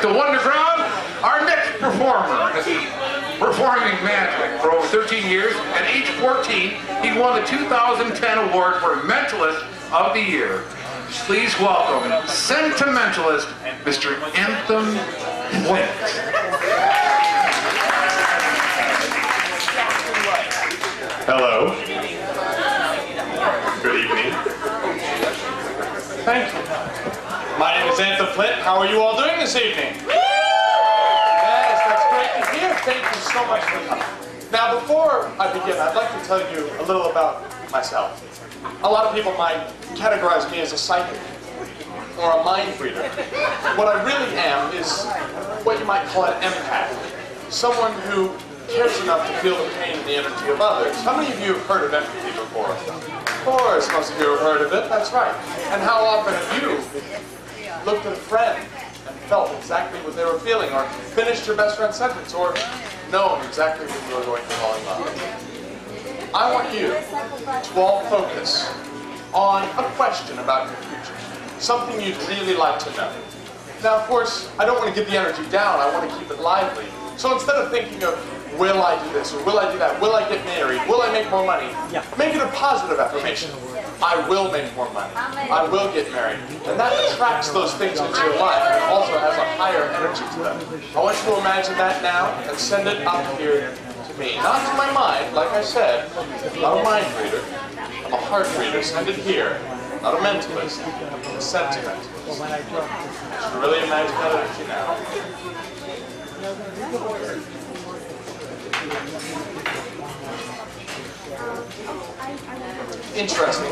the Wonderground, our next performer has been performing magic for over 13 years. At age 14, he won the 2010 award for Mentalist of the Year. Please welcome Sentimentalist, Mr. Anthem Flint. Hello. Good evening. Thank you. My name is Anthem Flint. How are you all doing this evening? Yes, that's great to hear. Thank you so much for coming. Now, before I begin, I'd like to tell you a little about myself. A lot of people might categorize me as a psychic or a mind reader. What I really am is what you might call an empath. Someone who cares enough to feel the pain and the energy of others. How many of you have heard of empathy before? Of course, most of you have heard of it, that's right. And how often have you looked at a friend and felt exactly what they were feeling, or finished your best friend's sentence, or known exactly when you were going to fall in love? I want you to all focus on a question about your future. Something you'd really like to know. Now, of course, I don't want to get the energy down, I want to keep it lively. So instead of thinking of, will I do this, or will I do that, will I get married, will I make more money, make it a positive affirmation. I will make more money, I will get married. And that attracts those things into your life, and also has a higher energy to them. I want you to imagine that now, and send it up here to me. Not to my mind, like I said, I'm not a mind reader, I'm a heart reader. Send it here. Not a mentalist, I'm a sentimentalist. So really imagine that energy now. Interesting.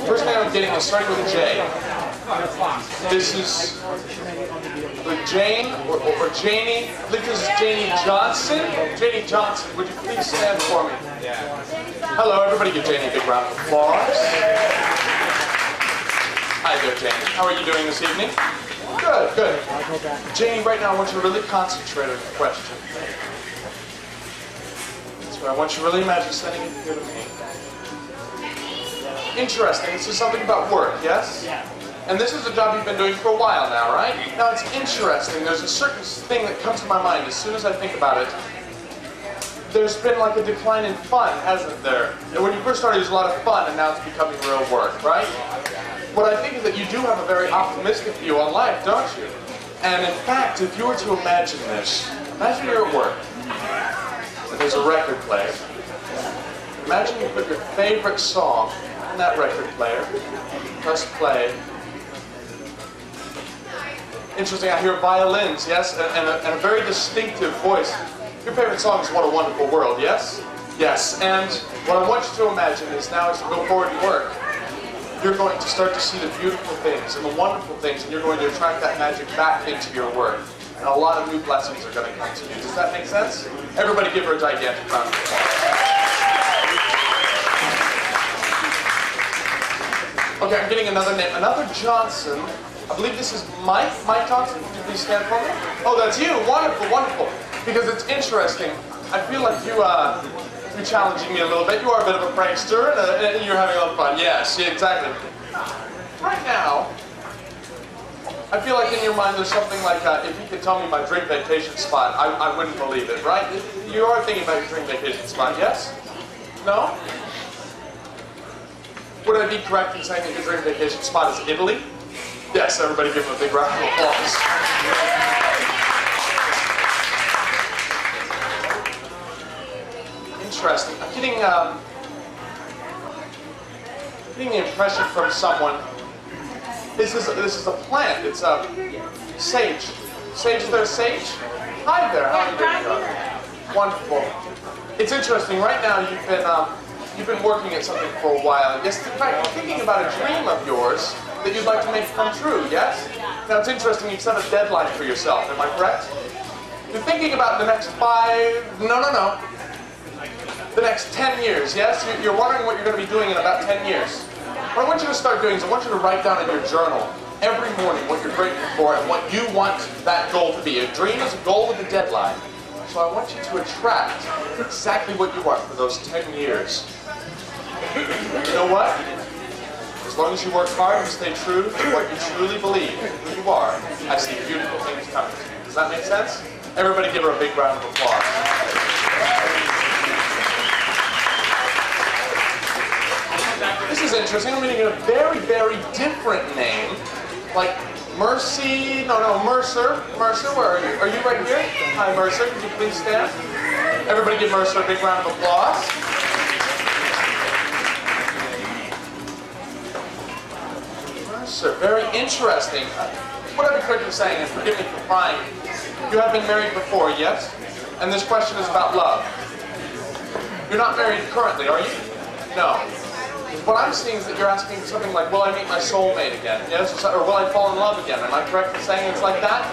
First thing I'm getting is starting with a J. This is Jane or Janie. I think this is Janie Johnson. Janie Johnson, would you please stand for me? Hello, everybody. Give Janie a big round of applause. Hi there, Janie. How are you doing this evening? Good, good. Janie, right now I want you to really concentrate on the question. So I want you to really imagine sending it here to me. Interesting. This is something about work, yes? Yeah. And this is a job you've been doing for a while now, right? Now it's interesting. There's a certain thing that comes to my mind as soon as I think about it. There's been like a decline in fun, hasn't there? And when you first started, it was a lot of fun, and now it's becoming real work, right? What I think is that you do have a very optimistic view on life, don't you? And in fact, if you were to imagine this, imagine you're at work, and there's a record player. Imagine you put your favorite song in that record player, press play. Interesting, I hear violins, yes, and a very distinctive voice. Your favorite song is What a Wonderful World, yes? Yes, and what I want you to imagine is now as you go forward and work, you're going to start to see the beautiful things and the wonderful things, and you're going to attract that magic back into your work. And a lot of new blessings are going to come to you. Does that make sense? Everybody give her a gigantic round of applause. Okay, I'm getting another name. Another Johnson. I believe this is Mike. Mike Johnson. Could you please stand for me? Oh, that's you. Wonderful, wonderful. Because it's interesting. I feel like you're challenging me a little bit. You are a bit of a prankster, and you're having a lot of fun. Yes, exactly. Right now, I feel like in your mind there's something like, if you could tell me my dream vacation spot, I wouldn't believe it, right? You are thinking about your dream vacation spot, yes? No? Would I be correct in saying that your dream vacation spot is Italy? Yes, everybody give him a big round of applause. Interesting. I'm getting the impression from someone. This is a plant. It's a sage. Sage, is there a sage? Hi there. How are you doing? Wonderful. It's interesting. Right now, you've been working at something for a while. Yes, in fact, you're thinking about a dream of yours that you'd like to make come true. Yes. Now it's interesting. You've set a deadline for yourself. Am I correct? You're thinking about the next 5. No. The next 10 years, yes? You're wondering what you're going to be doing in about 10 years. What I want you to start doing is I want you to write down in your journal every morning what you're grateful for and what you want that goal to be. A dream is a goal with a deadline. So I want you to attract exactly what you want for those 10 years. You know what? As long as you work hard and stay true to what you truly believe, who you are, I see beautiful things coming to you. Does that make sense? Everybody give her a big round of applause. This is interesting. I'm going to get a very, very different name. Like Mercy, Mercer. Mercer, where are you? Are you right here? Hi, Mercer. Could you please stand? Everybody give Mercer a big round of applause. Mercer, very interesting. What I've heard you saying, and forgive me for prying, you have been married before, yes? And this question is about love. You're not married currently, are you? No. What I'm seeing is that you're asking something like, will I meet my soulmate again? Yes? Or will I fall in love again? Am I correct in saying it's like that?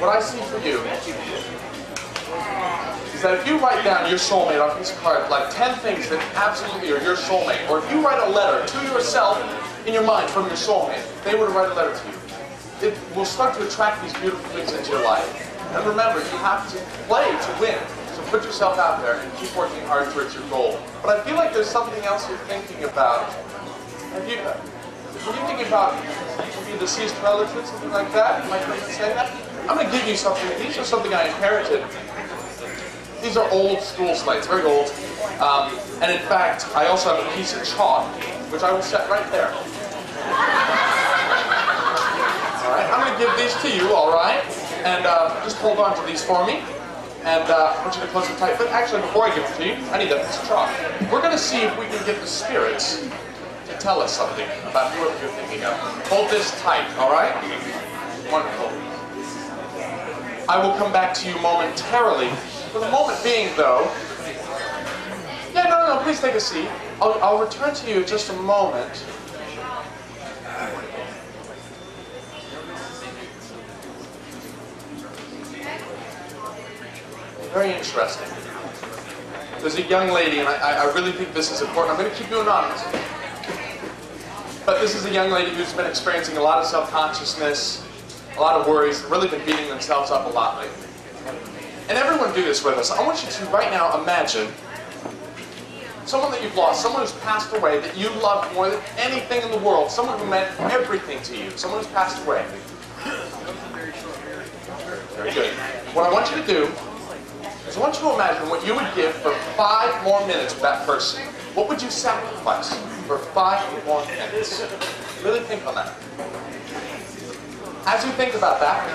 What I see for you is that if you write down your soulmate on a piece of card, like 10 things that absolutely are your soulmate, or if you write a letter to yourself in your mind from your soulmate, they were to write a letter to you. It will start to attract these beautiful things into your life. And remember, you have to play to win. So put yourself out there and keep working hard towards your goal. But I feel like there's something else you're thinking about. Were you thinking about maybe deceased relatives, something like that? Am I correct in saying that? I'm going to give you something. These are something I inherited. These are old school slates, very old. And in fact, I also have a piece of chalk, which I will set right there. All right, I'm going to give these to you, all right? And just hold on to these for me. And I want you to close them tight. But actually, before I give it to you, I need that piece of chalk. We're going to see if we can get the spirits to tell us something about whoever you're thinking of. Hold this tight, all right? Wonderful. I will come back to you momentarily. For the moment being, though, no, please take a seat. I'll return to you in just a moment. Very interesting. There's a young lady, and I really think this is important. I'm going to keep you anonymous. But this is a young lady who's been experiencing a lot of self-consciousness, a lot of worries, really been beating themselves up a lot lately. And everyone do this with us. I want you to right now imagine someone that you've lost, someone who's passed away that you loved more than anything in the world, someone who meant everything to you, someone who's passed away. Very good. What I want you to do is I want you to imagine what you would give for 5 more minutes with that person. What would you sacrifice for 5 more minutes? Really think on that. As you think about that,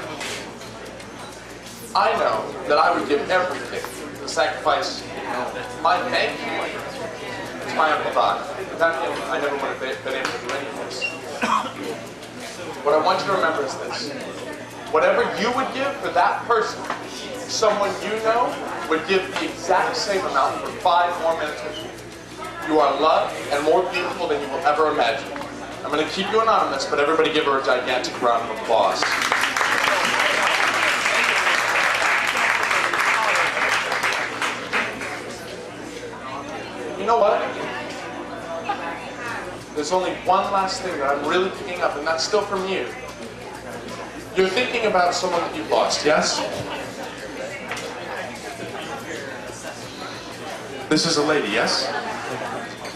I know that I would give everything to sacrifice my bank to my Uncle Don. Without him, I never would have been able to do any of this. What I want you to remember is this. Whatever you would give for that person, someone you know would give the exact same amount for 5 more minutes with you. You are loved and more beautiful than you will ever imagine. I'm going to keep you anonymous, but everybody give her a gigantic round of applause. You know what? There's only one last thing that I'm really picking up, and that's still from you. You're thinking about someone that you've lost, yes? This is a lady, yes?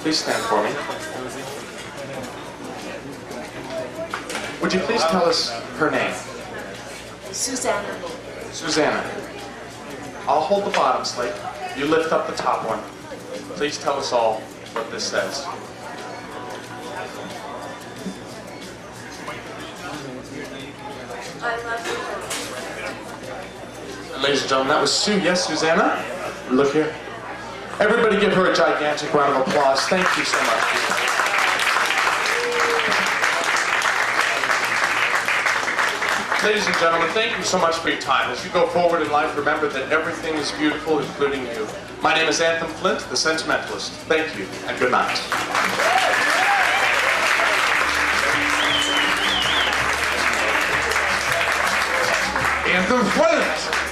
Please stand for me. Would you please tell us her name? Susanna. Susanna. I'll hold the bottom slate. You lift up the top one. Please tell us all what this says. I love you. Ladies and gentlemen, that was Sue. Yes, Susanna? Look here. Everybody give her a gigantic round of applause. Thank you so much. Ladies and gentlemen, thank you so much for your time. As you go forward in life, remember that everything is beautiful, including you. My name is Anthem Flint, the Sentimentalist. Thank you, and good night. Anthem Flint!